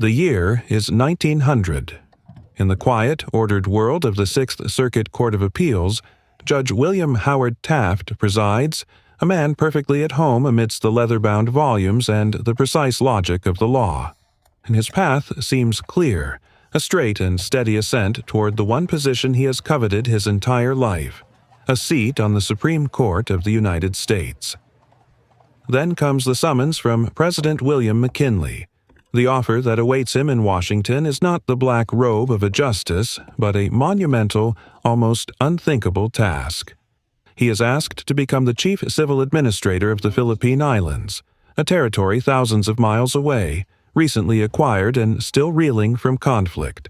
The year is 1900. In the quiet, ordered world of the Sixth Circuit Court of Appeals, Judge William Howard Taft presides, a man perfectly at home amidst the leather-bound volumes and the precise logic of the law. And his path seems clear, a straight and steady ascent toward the one position he has coveted his entire life, a seat on the Supreme Court of the United States. Then comes the summons from President William McKinley. The offer that awaits him in Washington is not the black robe of a justice, but a monumental, almost unthinkable task. He is asked to become the chief civil administrator of the Philippine Islands, a territory thousands of miles away, recently acquired and still reeling from conflict.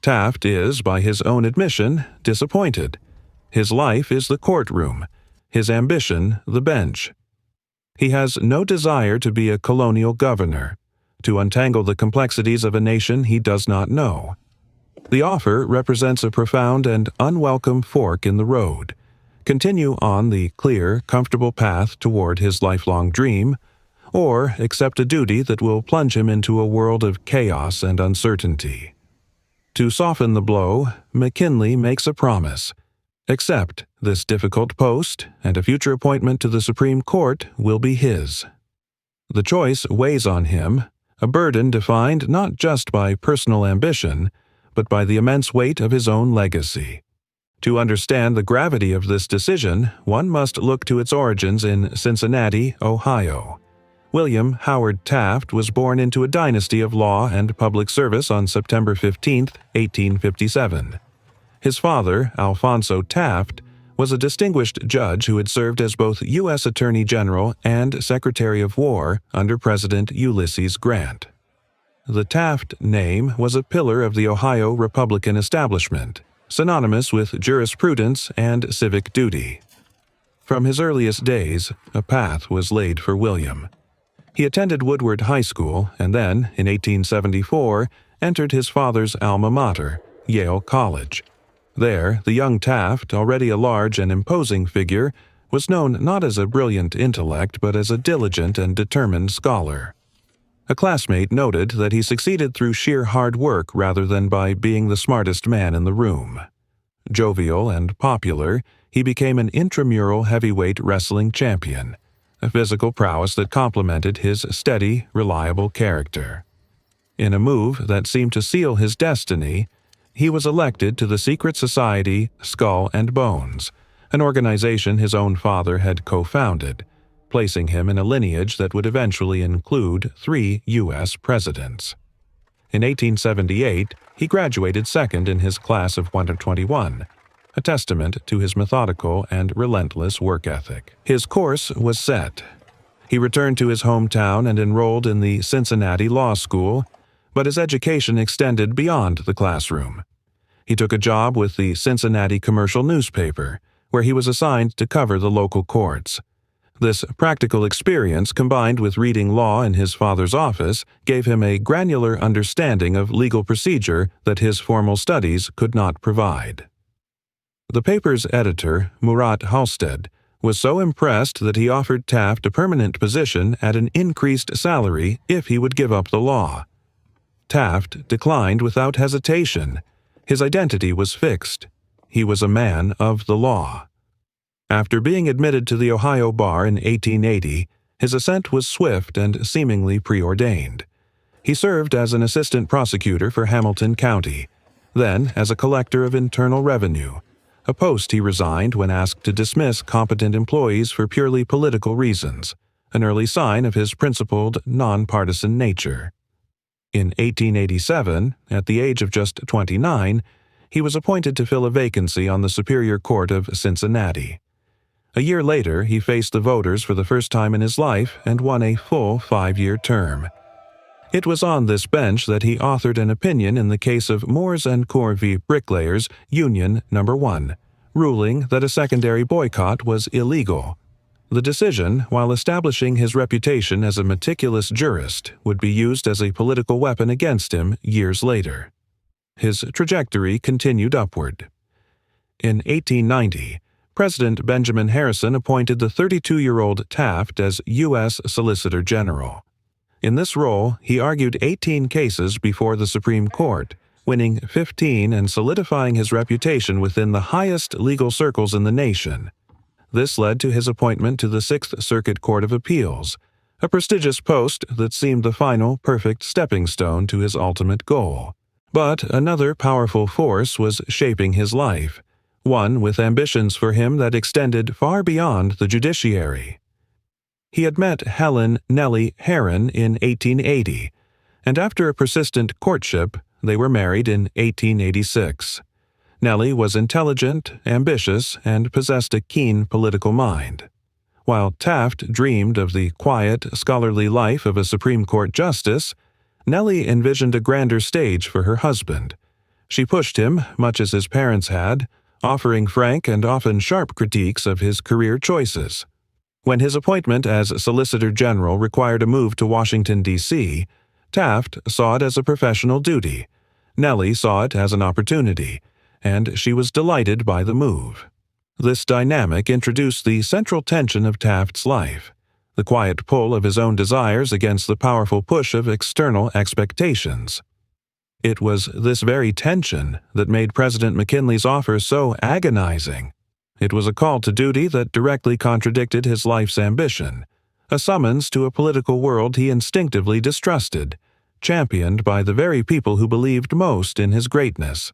Taft is, by his own admission, disappointed. His life is the courtroom, his ambition the bench. He has no desire to be a colonial governor, to untangle the complexities of a nation he does not know. The offer represents a profound and unwelcome fork in the road. Continue on the clear, comfortable path toward his lifelong dream, or accept a duty that will plunge him into a world of chaos and uncertainty. To soften the blow, McKinley makes a promise. Accept this difficult post, and a future appointment to the Supreme Court will be his. The choice weighs on him, a burden defined not just by personal ambition, but by the immense weight of his own legacy. To understand the gravity of this decision, one must look to its origins in Cincinnati, Ohio. William Howard Taft was born into a dynasty of law and public service on September 15, 1857. His father, Alphonso Taft, was a distinguished judge who had served as both U.S. Attorney General and Secretary of War under President Ulysses Grant. The Taft name was a pillar of the Ohio Republican establishment, synonymous with jurisprudence and civic duty. From his earliest days, a path was laid for William. He attended Woodward High School and then, in 1874, entered his father's alma mater, Yale College. There, the young Taft, already a large and imposing figure, was known not as a brilliant intellect but as a diligent and determined scholar. A classmate noted that he succeeded through sheer hard work rather than by being the smartest man in the room. Jovial and popular, he became an intramural heavyweight wrestling champion, a physical prowess that complemented his steady, reliable character. In a move that seemed to seal his destiny, he was elected to the secret society Skull and Bones, an organization his own father had co-founded, placing him in a lineage that would eventually include 3 U.S. presidents. In 1878, he graduated second in his class of 121, a testament to his methodical and relentless work ethic. His course was set. He returned to his hometown and enrolled in the Cincinnati Law School, but his education extended beyond the classroom. He took a job with the Cincinnati Commercial newspaper, where he was assigned to cover the local courts. This practical experience, combined with reading law in his father's office, gave him a granular understanding of legal procedure that his formal studies could not provide. The paper's editor, Murat Halstead, was so impressed that he offered Taft a permanent position at an increased salary if he would give up the law. Taft declined without hesitation. His identity was fixed. He was a man of the law. After being admitted to the Ohio bar in 1880, his ascent was swift and seemingly preordained. He served as an assistant prosecutor for Hamilton County, then as a collector of internal revenue, a post he resigned when asked to dismiss competent employees for purely political reasons, an early sign of his principled, nonpartisan nature. In 1887, at the age of just 29, he was appointed to fill a vacancy on the Superior Court of Cincinnati. A year later, he faced the voters for the first time in his life and won a full 5-year term. It was on this bench that he authored an opinion in the case of Moores and Core v. Bricklayers, Union No. 1, ruling that a secondary boycott was illegal. The decision, while establishing his reputation as a meticulous jurist, would be used as a political weapon against him years later. His trajectory continued upward. In 1890, President Benjamin Harrison appointed the 32-year-old Taft as U.S. Solicitor General. In this role, he argued 18 cases before the Supreme Court, winning 15 and solidifying his reputation within the highest legal circles in the nation. This led to his appointment to the Sixth Circuit Court of Appeals, a prestigious post that seemed the final, perfect stepping stone to his ultimate goal. But another powerful force was shaping his life, one with ambitions for him that extended far beyond the judiciary. He had met Helen Nellie Herron in 1880, and after a persistent courtship, they were married in 1886. Nellie was intelligent, ambitious, and possessed a keen political mind. While Taft dreamed of the quiet, scholarly life of a Supreme Court justice, Nellie envisioned a grander stage for her husband. She pushed him, much as his parents had, offering frank and often sharp critiques of his career choices. When his appointment as Solicitor General required a move to Washington, D.C., Taft saw it as a professional duty. Nellie saw it as an opportunity, and she was delighted by the move. This dynamic introduced the central tension of Taft's life, the quiet pull of his own desires against the powerful push of external expectations. It was this very tension that made President McKinley's offer so agonizing. It was a call to duty that directly contradicted his life's ambition, a summons to a political world he instinctively distrusted, championed by the very people who believed most in his greatness.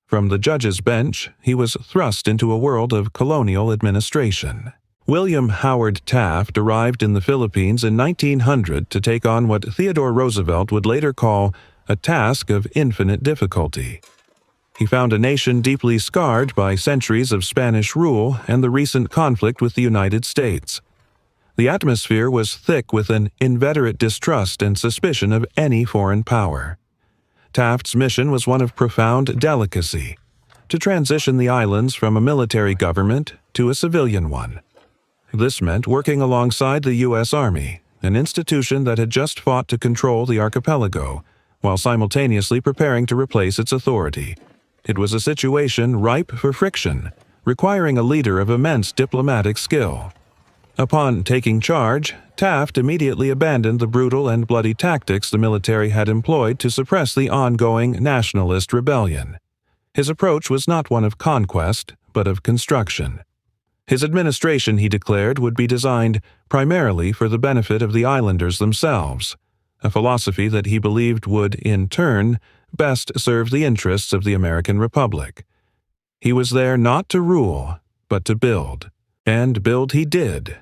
From the judge's bench, he was thrust into a world of colonial administration. William Howard Taft arrived in the Philippines in 1900 to take on what Theodore Roosevelt would later call a task of infinite difficulty. He found a nation deeply scarred by centuries of Spanish rule and the recent conflict with the United States. The atmosphere was thick with an inveterate distrust and suspicion of any foreign power. Taft's mission was one of profound delicacy, to transition the islands from a military government to a civilian one. This meant working alongside the U.S. Army, an institution that had just fought to control the archipelago, while simultaneously preparing to replace its authority. It was a situation ripe for friction, requiring a leader of immense diplomatic skill. Upon taking charge, Taft immediately abandoned the brutal and bloody tactics the military had employed to suppress the ongoing nationalist rebellion. His approach was not one of conquest, but of construction. His administration, he declared, would be designed primarily for the benefit of the islanders themselves, a philosophy that he believed would, in turn, best serve the interests of the American Republic. He was there not to rule, but to build. And build he did.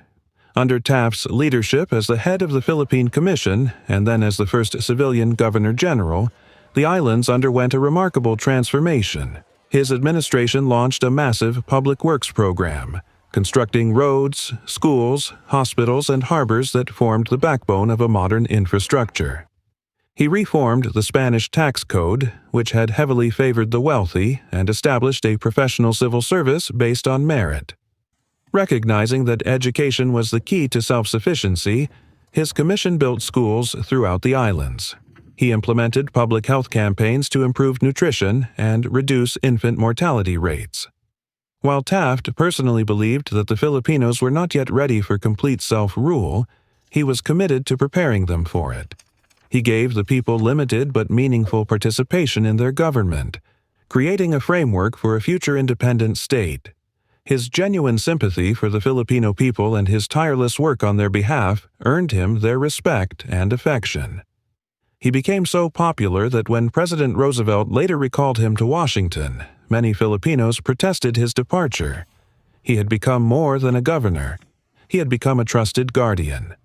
Under Taft's leadership as the head of the Philippine Commission, and then as the first civilian governor-general, the islands underwent a remarkable transformation. His administration launched a massive public works program, constructing roads, schools, hospitals, and harbors that formed the backbone of a modern infrastructure. He reformed the Spanish tax code, which had heavily favored the wealthy, and established a professional civil service based on merit. Recognizing that education was the key to self-sufficiency, his commission built schools throughout the islands. He implemented public health campaigns to improve nutrition and reduce infant mortality rates. While Taft personally believed that the Filipinos were not yet ready for complete self-rule, he was committed to preparing them for it. He gave the people limited but meaningful participation in their government, creating a framework for a future independent state. His genuine sympathy for the Filipino people and his tireless work on their behalf earned him their respect and affection. He became so popular that when President Roosevelt later recalled him to Washington, many Filipinos protested his departure. He had become more than a governor. He had become a trusted guardian.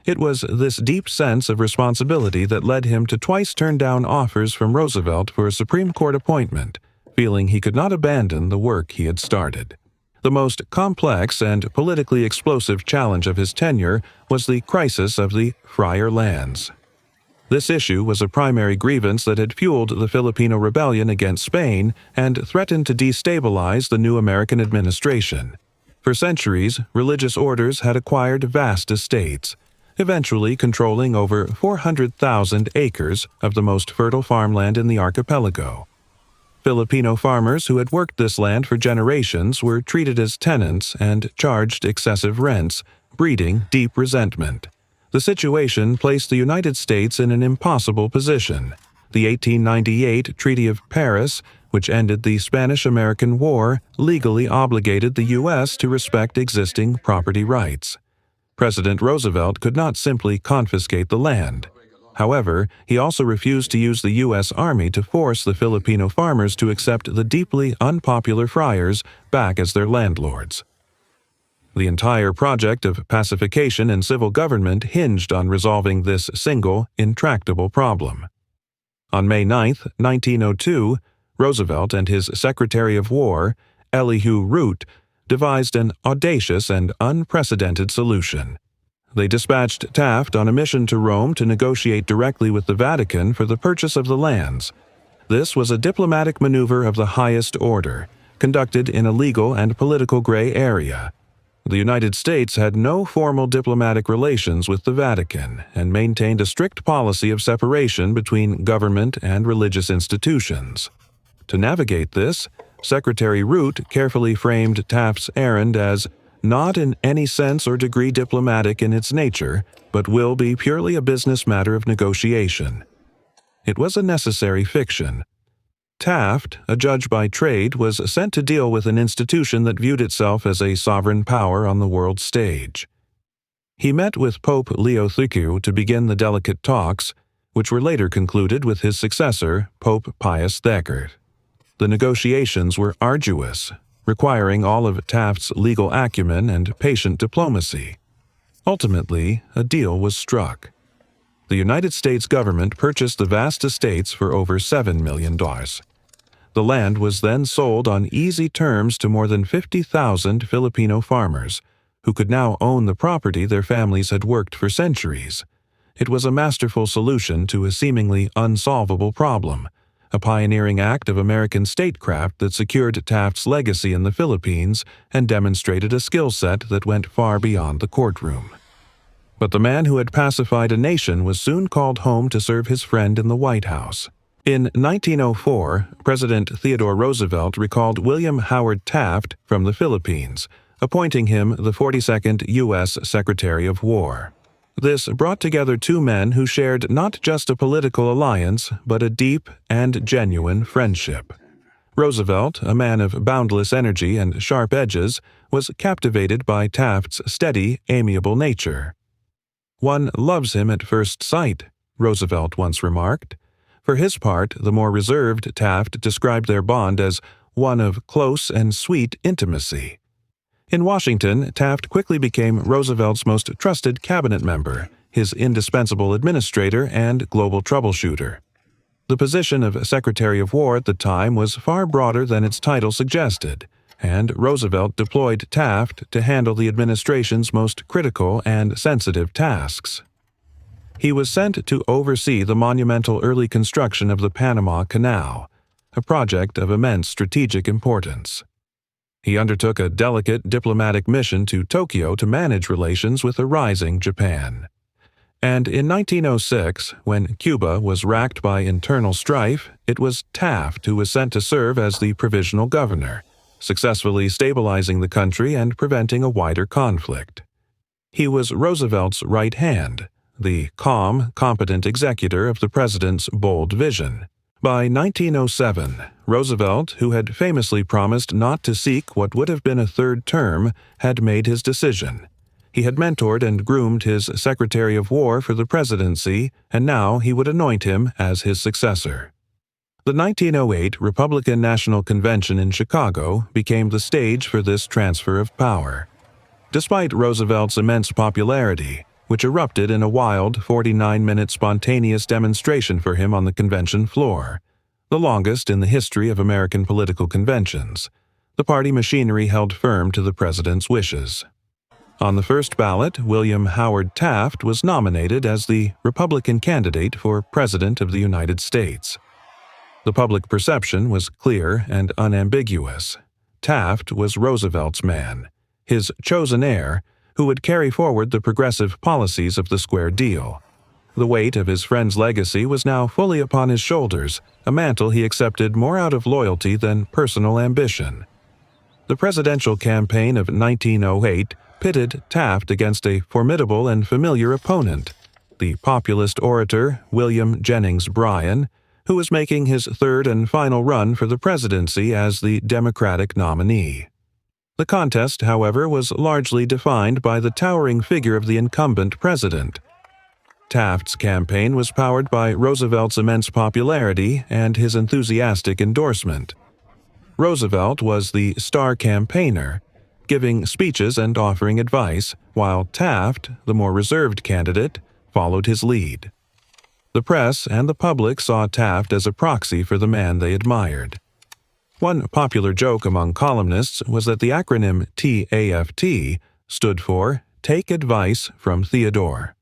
It was this deep sense of responsibility that led him to twice turn down offers from Roosevelt for a Supreme Court appointment, feeling he could not abandon the work he had started. The most complex and politically explosive challenge of his tenure was the crisis of the Friar Lands. This issue was a primary grievance that had fueled the Filipino rebellion against Spain and threatened to destabilize the new American administration. For centuries, religious orders had acquired vast estates, eventually controlling over 400,000 acres of the most fertile farmland in the archipelago. Filipino farmers who had worked this land for generations were treated as tenants and charged excessive rents, breeding deep resentment. The situation placed the United States in an impossible position. The 1898 Treaty of Paris, which ended the Spanish-American War, legally obligated the U.S. to respect existing property rights. President Roosevelt could not simply confiscate the land. However, he also refused to use the U.S. Army to force the Filipino farmers to accept the deeply unpopular friars back as their landlords. The entire project of pacification and civil government hinged on resolving this single, intractable problem. On May 9, 1902, Roosevelt and his Secretary of War, Elihu Root, devised an audacious and unprecedented solution. They dispatched Taft on a mission to Rome to negotiate directly with the Vatican for the purchase of the lands. This was a diplomatic maneuver of the highest order, conducted in a legal and political gray area. The United States had no formal diplomatic relations with the Vatican and maintained a strict policy of separation between government and religious institutions. To navigate this, Secretary Root carefully framed Taft's errand as not in any sense or degree diplomatic in its nature, but will be purely a business matter of negotiation. It was a necessary fiction. Taft, a judge by trade, was sent to deal with an institution that viewed itself as a sovereign power on the world stage. He met with Pope Leo XIII to begin the delicate talks, which were later concluded with his successor, Pope Pius XIII. The negotiations were arduous, requiring all of Taft's legal acumen and patient diplomacy. Ultimately, a deal was struck. The United States government purchased the vast estates for over $7 million. The land was then sold on easy terms to more than 50,000 Filipino farmers, who could now own the property their families had worked for centuries. It was a masterful solution to a seemingly unsolvable problem, a pioneering act of American statecraft that secured Taft's legacy in the Philippines and demonstrated a skill set that went far beyond the courtroom. But the man who had pacified a nation was soon called home to serve his friend in the White House. In 1904, President Theodore Roosevelt recalled William Howard Taft from the Philippines, appointing him the 42nd U.S. Secretary of War. This brought together two men who shared not just a political alliance, but a deep and genuine friendship. Roosevelt, a man of boundless energy and sharp edges, was captivated by Taft's steady, amiable nature. "One loves him at first sight," Roosevelt once remarked. For his part, the more reserved Taft described their bond as one of close and sweet intimacy. In Washington, Taft quickly became Roosevelt's most trusted cabinet member, his indispensable administrator and global troubleshooter. The position of Secretary of War at the time was far broader than its title suggested, and Roosevelt deployed Taft to handle the administration's most critical and sensitive tasks. He was sent to oversee the monumental early construction of the Panama Canal, a project of immense strategic importance. He undertook a delicate diplomatic mission to Tokyo to manage relations with a rising Japan. And in 1906, when Cuba was racked by internal strife, it was Taft who was sent to serve as the provisional governor, successfully stabilizing the country and preventing a wider conflict. He was Roosevelt's right hand, the calm, competent executor of the president's bold vision. By 1907, Roosevelt, who had famously promised not to seek what would have been a third term, had made his decision. He had mentored and groomed his Secretary of War for the presidency, and now he would anoint him as his successor. The 1908 Republican National Convention in Chicago became the stage for this transfer of power. Despite Roosevelt's immense popularity, which erupted in a wild 49-minute spontaneous demonstration for him on the convention floor, the longest in the history of American political conventions, the party machinery held firm to the president's wishes. On the first ballot, William Howard Taft was nominated as the Republican candidate for President of the United States. The public perception was clear and unambiguous. Taft was Roosevelt's man, his chosen heir, who would carry forward the progressive policies of the Square Deal. The weight of his friend's legacy was now fully upon his shoulders, a mantle he accepted more out of loyalty than personal ambition. The presidential campaign of 1908 pitted Taft against a formidable and familiar opponent, the populist orator William Jennings Bryan, who was making his third and final run for the presidency as the Democratic nominee. The contest, however, was largely defined by the towering figure of the incumbent president. Taft's campaign was powered by Roosevelt's immense popularity and his enthusiastic endorsement. Roosevelt was the star campaigner, giving speeches and offering advice, while Taft, the more reserved candidate, followed his lead. The press and the public saw Taft as a proxy for the man they admired. One popular joke among columnists was that the acronym TAFT stood for Take Advice from Theodore.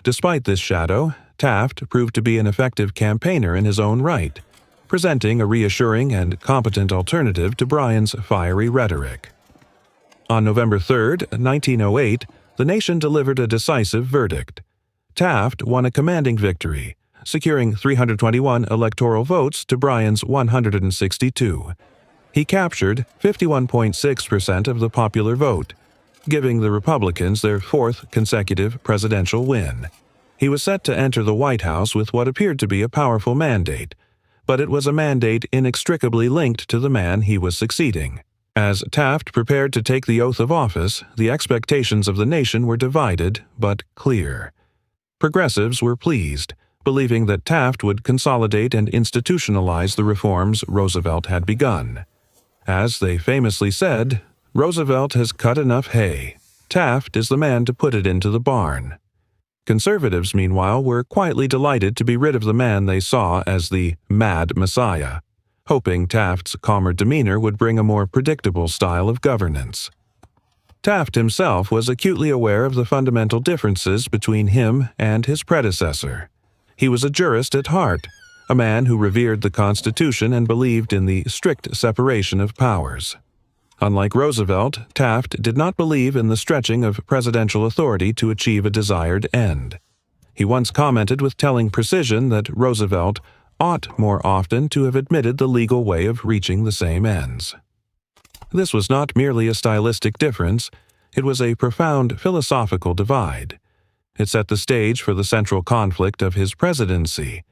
Despite this shadow, Taft proved to be an effective campaigner in his own right, presenting a reassuring and competent alternative to Bryan's fiery rhetoric. On November 3, 1908, the nation delivered a decisive verdict. Taft won a commanding victory, securing 321 electoral votes to Bryan's 162. He captured 51.6% of the popular vote, giving the Republicans their fourth consecutive presidential win. He was set to enter the White House with what appeared to be a powerful mandate, but it was a mandate inextricably linked to the man he was succeeding. As Taft prepared to take the oath of office, the expectations of the nation were divided but clear. Progressives were pleased, believing that Taft would consolidate and institutionalize the reforms Roosevelt had begun. As they famously said, "Roosevelt has cut enough hay. Taft is the man to put it into the barn." Conservatives, meanwhile, were quietly delighted to be rid of the man they saw as the Mad Messiah, hoping Taft's calmer demeanor would bring a more predictable style of governance. Taft himself was acutely aware of the fundamental differences between him and his predecessor. He was a jurist at heart, a man who revered the Constitution and believed in the strict separation of powers. Unlike Roosevelt, Taft did not believe in the stretching of presidential authority to achieve a desired end. He once commented with telling precision that Roosevelt ought more often to have admitted the legal way of reaching the same ends. This was not merely a stylistic difference, it was a profound philosophical divide. It set the stage for the central conflict of his presidency,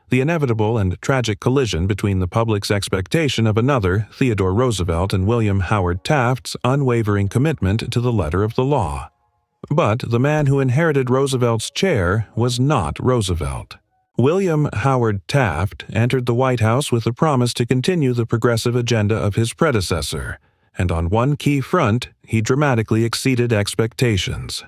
the inevitable and tragic collision between the public's expectation of another Theodore Roosevelt and William Howard Taft's unwavering commitment to the letter of the law. But the man who inherited Roosevelt's chair was not Roosevelt. William Howard Taft entered the White House with a promise to continue the progressive agenda of his predecessor, and on one key front, he dramatically exceeded expectations.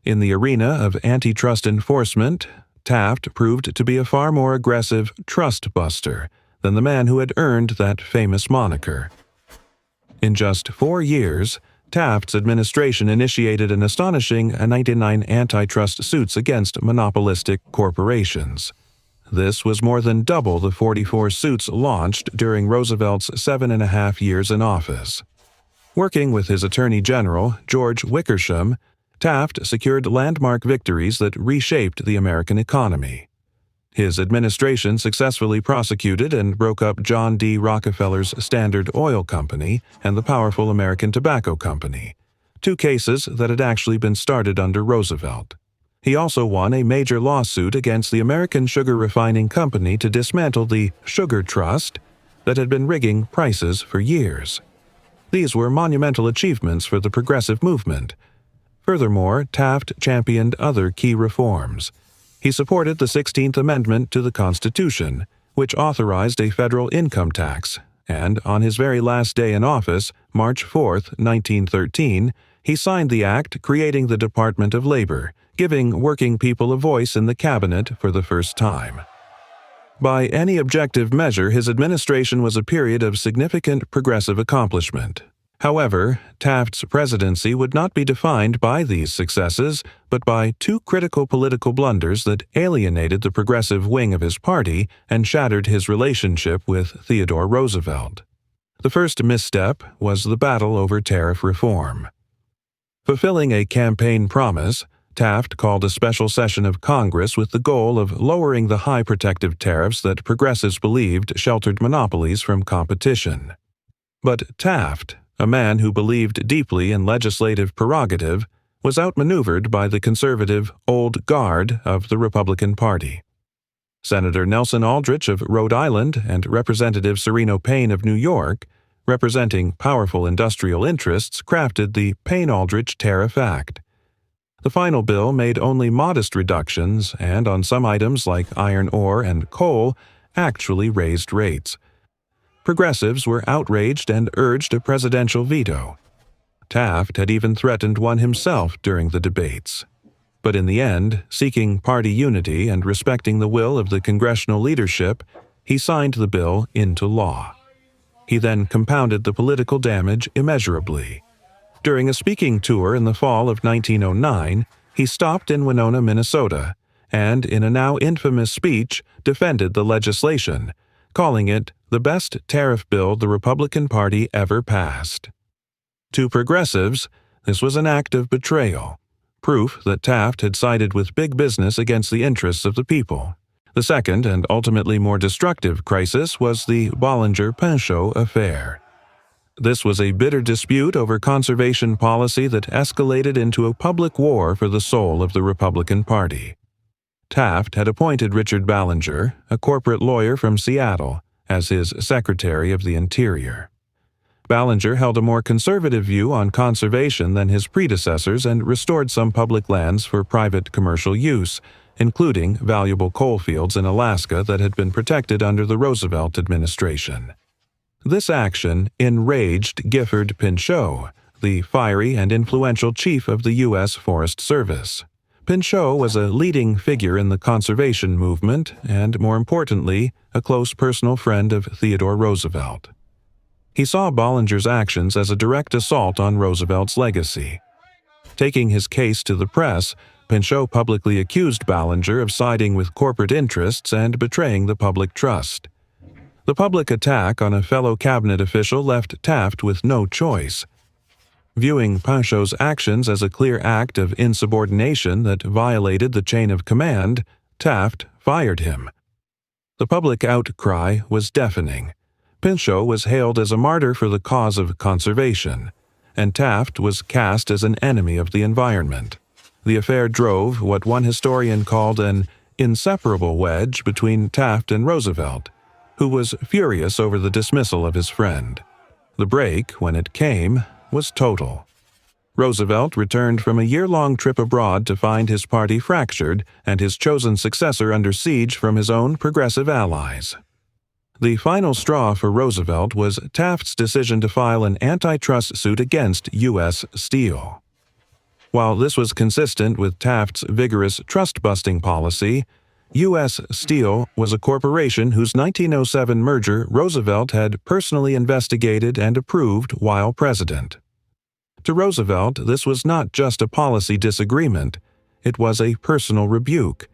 In the arena of antitrust enforcement, Taft proved to be a far more aggressive trust buster than the man who had earned that famous moniker. In just 4 years, Taft's administration initiated an astonishing 99 antitrust suits against monopolistic corporations. This was more than double the 44 suits launched during Roosevelt's 7.5 years in office. Working with his Attorney General, George Wickersham, Taft secured landmark victories that reshaped the American economy. His administration successfully prosecuted and broke up John D. Rockefeller's Standard Oil Company and the powerful American Tobacco Company, 2 cases that had actually been started under Roosevelt. He also won a major lawsuit against the American Sugar Refining Company to dismantle the Sugar Trust that had been rigging prices for years. These were monumental achievements for the progressive movement. Furthermore, Taft championed other key reforms. He supported the 16th Amendment to the Constitution, which authorized a federal income tax, and on his very last day in office, March 4, 1913, he signed the act creating the Department of Labor, giving working people a voice in the cabinet for the first time. By any objective measure, his administration was a period of significant progressive accomplishment. However, Taft's presidency would not be defined by these successes, but by 2 critical political blunders that alienated the progressive wing of his party and shattered his relationship with Theodore Roosevelt. The first misstep was the battle over tariff reform. Fulfilling a campaign promise, Taft called a special session of Congress with the goal of lowering the high protective tariffs that progressives believed sheltered monopolies from competition. But Taft, a man who believed deeply in legislative prerogative, was outmaneuvered by the conservative Old Guard of the Republican Party. Senator Nelson Aldrich of Rhode Island and Representative Sereno Payne of New York, representing powerful industrial interests, crafted the Payne-Aldrich Tariff Act. The final bill made only modest reductions and, on some items like iron ore and coal, actually raised rates. Progressives were outraged and urged a presidential veto. Taft had even threatened one himself during the debates. But in the end, seeking party unity and respecting the will of the congressional leadership, he signed the bill into law. He then compounded the political damage immeasurably. During a speaking tour in the fall of 1909, he stopped in Winona, Minnesota, and in a now infamous speech defended the legislation, calling it the best tariff bill the Republican Party ever passed. To progressives, this was an act of betrayal, proof that Taft had sided with big business against the interests of the people. The second and ultimately more destructive crisis was the Bollinger-Pinchot affair. This was a bitter dispute over conservation policy that escalated into a public war for the soul of the Republican Party. Taft had appointed Richard Ballinger, a corporate lawyer from Seattle, as his Secretary of the Interior. Ballinger held a more conservative view on conservation than his predecessors and restored some public lands for private commercial use, including valuable coal fields in Alaska that had been protected under the Roosevelt administration. This action enraged Gifford Pinchot, the fiery and influential chief of the U.S. Forest Service. Pinchot was a leading figure in the conservation movement and, more importantly, a close personal friend of Theodore Roosevelt. He saw Bollinger's actions as a direct assault on Roosevelt's legacy. Taking his case to the press, Pinchot publicly accused Ballinger of siding with corporate interests and betraying the public trust. The public attack on a fellow cabinet official left Taft with no choice. Viewing Pinchot's actions as a clear act of insubordination that violated the chain of command, Taft fired him. The public outcry was deafening. Pinchot was hailed as a martyr for the cause of conservation, and Taft was cast as an enemy of the environment. The affair drove what one historian called an inseparable wedge between Taft and Roosevelt, who was furious over the dismissal of his friend. The break, when it came, was total. Roosevelt returned from a year-long trip abroad to find his party fractured and his chosen successor under siege from his own progressive allies. The final straw for Roosevelt was Taft's decision to file an antitrust suit against U.S. Steel. While this was consistent with Taft's vigorous trust-busting policy, U.S. Steel was a corporation whose 1907 merger Roosevelt had personally investigated and approved while president. To Roosevelt, this was not just a policy disagreement, it was a personal rebuke,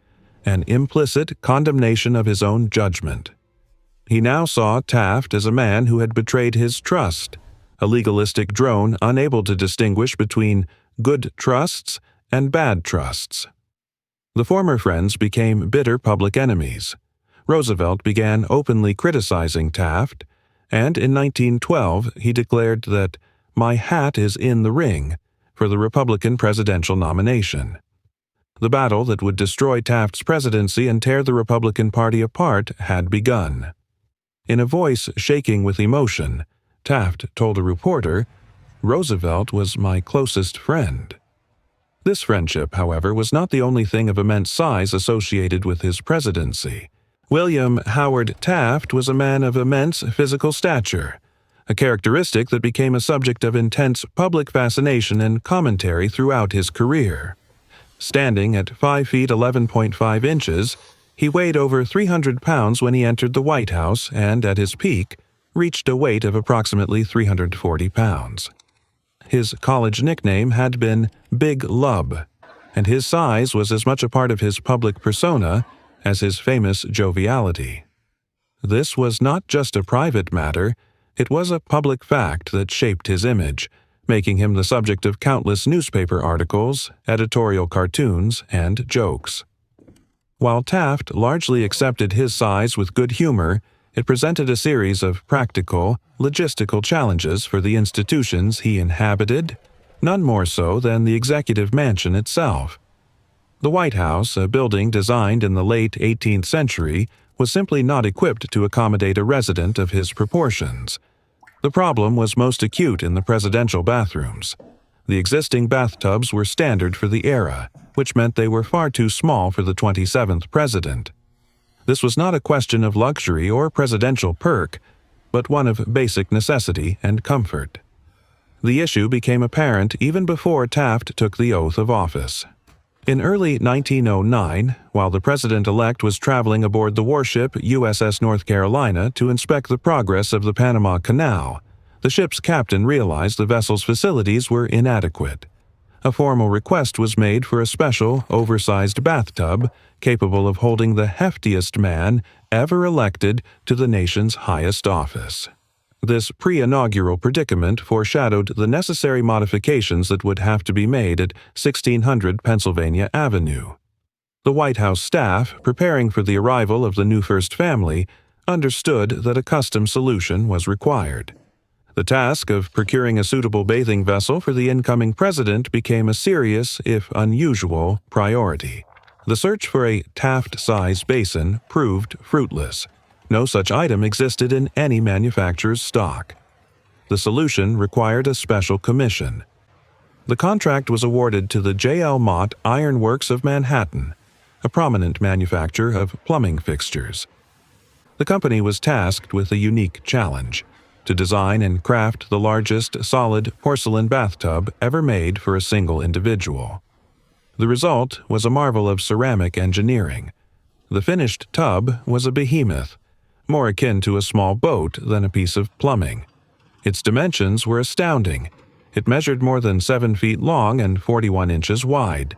an implicit condemnation of his own judgment. He now saw Taft as a man who had betrayed his trust, a legalistic drone unable to distinguish between good trusts and bad trusts. The former friends became bitter public enemies. Roosevelt began openly criticizing Taft, and in 1912 he declared that "my hat is in the ring" for the Republican presidential nomination. The battle that would destroy Taft's presidency and tear the Republican Party apart had begun. In a voice shaking with emotion, Taft told a reporter, "Roosevelt was my closest friend." This friendship, however, was not the only thing of immense size associated with his presidency. William Howard Taft was a man of immense physical stature, a characteristic that became a subject of intense public fascination and commentary throughout his career. Standing at 5 feet 11.5 inches, he weighed over 300 pounds when he entered the White House and, at his peak, reached a weight of approximately 340 pounds. His college nickname had been Big Lub, and his size was as much a part of his public persona as his famous joviality. This was not just a private matter, it was a public fact that shaped his image, making him the subject of countless newspaper articles, editorial cartoons, and jokes. While Taft largely accepted his size with good humor, It presented a series of practical, logistical challenges for the institutions he inhabited, none more so than the executive mansion itself. The White House, a building designed in the late 18th century, was simply not equipped to accommodate a resident of his proportions. The problem was most acute in the presidential bathrooms. The existing bathtubs were standard for the era, which meant they were far too small for the 27th president. This was not a question of luxury or presidential perk, but one of basic necessity and comfort. The issue became apparent even before Taft took the oath of office. In early 1909, while the president-elect was traveling aboard the warship USS North Carolina to inspect the progress of the Panama Canal, the ship's captain realized the vessel's facilities were inadequate. A formal request was made for a special, oversized bathtub capable of holding the heftiest man ever elected to the nation's highest office. This pre-inaugural predicament foreshadowed the necessary modifications that would have to be made at 1600 Pennsylvania Avenue. The White House staff, preparing for the arrival of the new first family, understood that a custom solution was required. The task of procuring a suitable bathing vessel for the incoming president became a serious, if unusual, priority. The search for a Taft-size basin proved fruitless. No such item existed in any manufacturer's stock. The solution required a special commission. The contract was awarded to the J.L. Mott Iron Works of Manhattan, a prominent manufacturer of plumbing fixtures. The company was tasked with a unique challenge: to design and craft the largest solid porcelain bathtub ever made for a single individual. The result was a marvel of ceramic engineering. The finished tub was a behemoth, more akin to a small boat than a piece of plumbing. Its dimensions were astounding. It measured more than 7 feet long and 41 inches wide.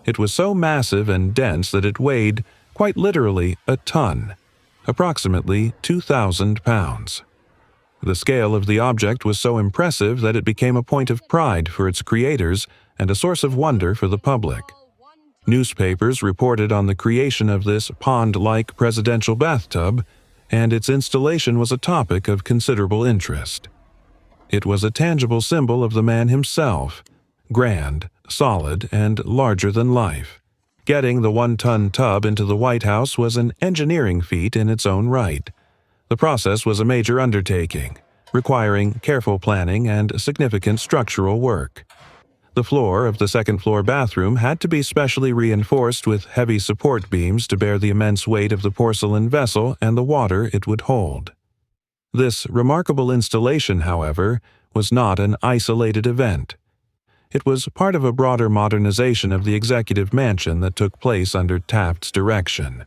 It was so massive and dense that it weighed, quite literally, a ton, approximately 2,000 pounds. The scale of the object was so impressive that it became a point of pride for its creators and a source of wonder for the public. Newspapers reported on the creation of this pond-like presidential bathtub, and its installation was a topic of considerable interest. It was a tangible symbol of the man himself, grand, solid, and larger than life. Getting the 1-ton tub into the White House was an engineering feat in its own right. The process was a major undertaking, requiring careful planning and significant structural work. The floor of the second-floor bathroom had to be specially reinforced with heavy support beams to bear the immense weight of the porcelain vessel and the water it would hold. This remarkable installation, however, was not an isolated event. It was part of a broader modernization of the executive mansion that took place under Taft's direction.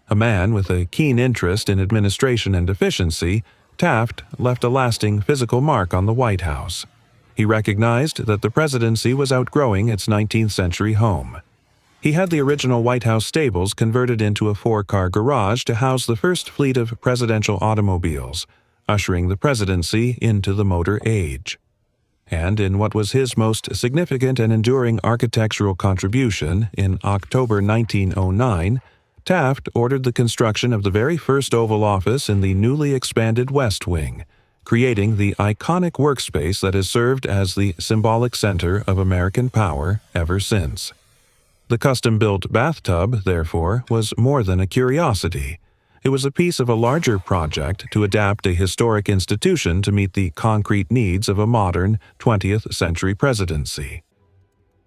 A man with a keen interest in administration and efficiency, Taft left a lasting physical mark on the White House. He recognized that the presidency was outgrowing its 19th century home. He had the original White House stables converted into a 4-car garage to house the first fleet of presidential automobiles, ushering the presidency into the motor age. And in what was his most significant and enduring architectural contribution, in October 1909, Taft ordered the construction of the very first Oval Office in the newly expanded West Wing, creating the iconic workspace that has served as the symbolic center of American power ever since. The custom-built bathtub, therefore, was more than a curiosity. It was a piece of a larger project to adapt a historic institution to meet the concrete needs of a modern 20th century presidency.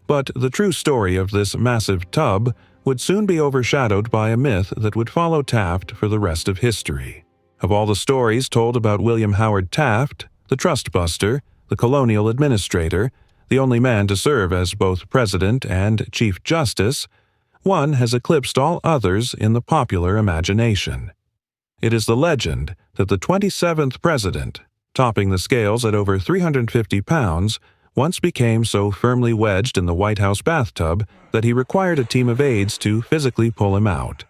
But the true story of this massive tub would soon be overshadowed by a myth that would follow Taft for the rest of history. Of all the stories told about William Howard Taft, the trustbuster, the colonial administrator, the only man to serve as both president and chief justice, one has eclipsed all others in the popular imagination. It is the legend that the 27th president, topping the scales at over 350 pounds, once became so firmly wedged in the White House bathtub that he required a team of aides to physically pull him out.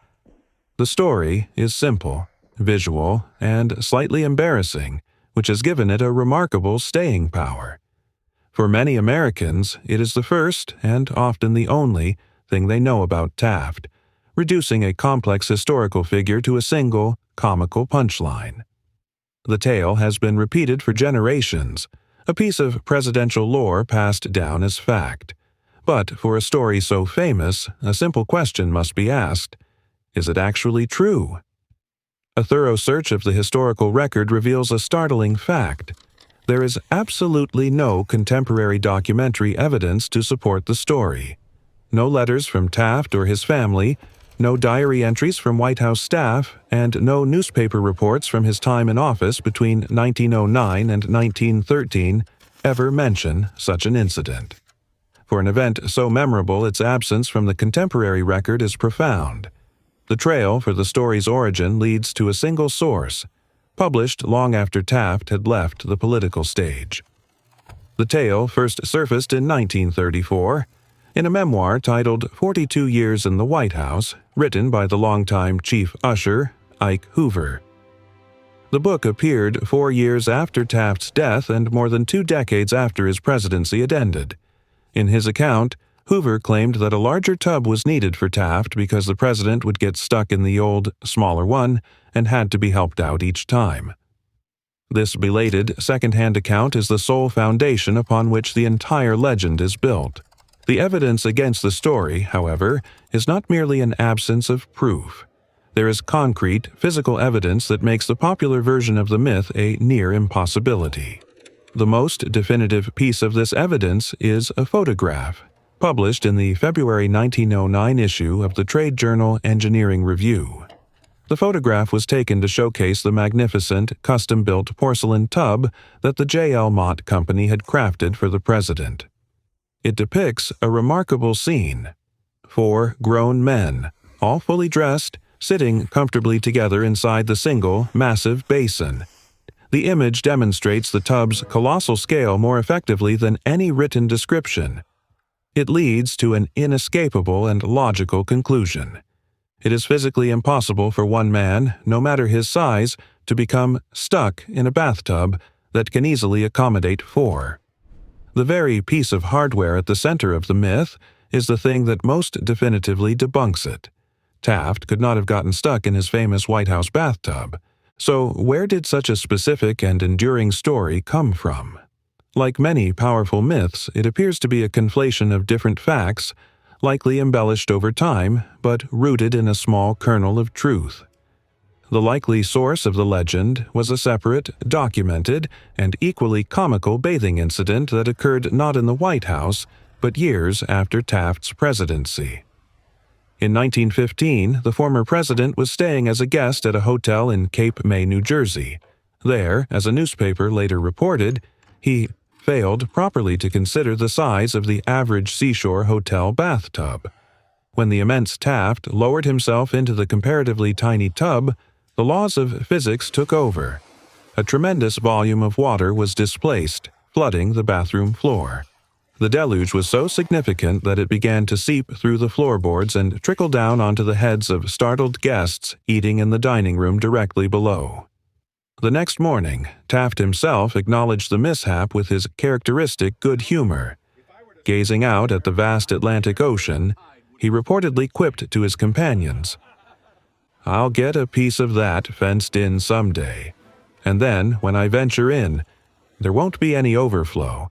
The story is simple, visual, and slightly embarrassing, which has given it a remarkable staying power. For many Americans, it is the first, and often the only, thing they know about Taft, reducing a complex historical figure to a single, comical punchline. The tale has been repeated for generations, a piece of presidential lore passed down as fact. But for a story so famous, a simple question must be asked: is it actually true? A thorough search of the historical record reveals a startling fact. There is absolutely no contemporary documentary evidence to support the story. No letters from Taft or his family, no diary entries from White House staff, and no newspaper reports from his time in office between 1909 and 1913 ever mention such an incident. For an event so memorable, its absence from the contemporary record is profound. The trail for the story's origin leads to a single source, published long after Taft had left the political stage. The tale first surfaced in 1934 in a memoir titled 42 Years in the White House, written by the longtime chief usher, Ike Hoover. The book appeared 4 years after Taft's death and more than 2 decades after his presidency had ended. In his account, Hoover claimed that a larger tub was needed for Taft because the president would get stuck in the old, smaller one and had to be helped out each time. This belated, second-hand account is the sole foundation upon which the entire legend is built. The evidence against the story, however, is not merely an absence of proof. There is concrete, physical evidence that makes the popular version of the myth a near impossibility. The most definitive piece of this evidence is a photograph, published in the February 1909 issue of the trade journal Engineering Review. The photograph was taken to showcase the magnificent, custom-built porcelain tub that the J.L. Mott Company had crafted for the president. It depicts a remarkable scene. 4 grown men, all fully dressed, sitting comfortably together inside the single, massive basin. The image demonstrates the tub's colossal scale more effectively than any written description. It leads to an inescapable and logical conclusion. It is physically impossible for one man, no matter his size, to become stuck in a bathtub that can easily accommodate 4. The very piece of hardware at the center of the myth is the thing that most definitively debunks it. Taft could not have gotten stuck in his famous White House bathtub. So where did such a specific and enduring story come from? Like many powerful myths, it appears to be a conflation of different facts, likely embellished over time, but rooted in a small kernel of truth. The likely source of the legend was a separate, documented, and equally comical bathing incident that occurred not in the White House, but years after Taft's presidency. In 1915, the former president was staying as a guest at a hotel in Cape May, New Jersey. There, as a newspaper later reported, he failed properly to consider the size of the average seashore hotel bathtub. When the immense Taft lowered himself into the comparatively tiny tub, the laws of physics took over. A tremendous volume of water was displaced, flooding the bathroom floor. The deluge was so significant that it began to seep through the floorboards and trickle down onto the heads of startled guests eating in the dining room directly below. The next morning, Taft himself acknowledged the mishap with his characteristic good humor. Gazing out at the vast Atlantic Ocean, he reportedly quipped to his companions, "I'll get a piece of that fenced in someday. And then, when I venture in, there won't be any overflow.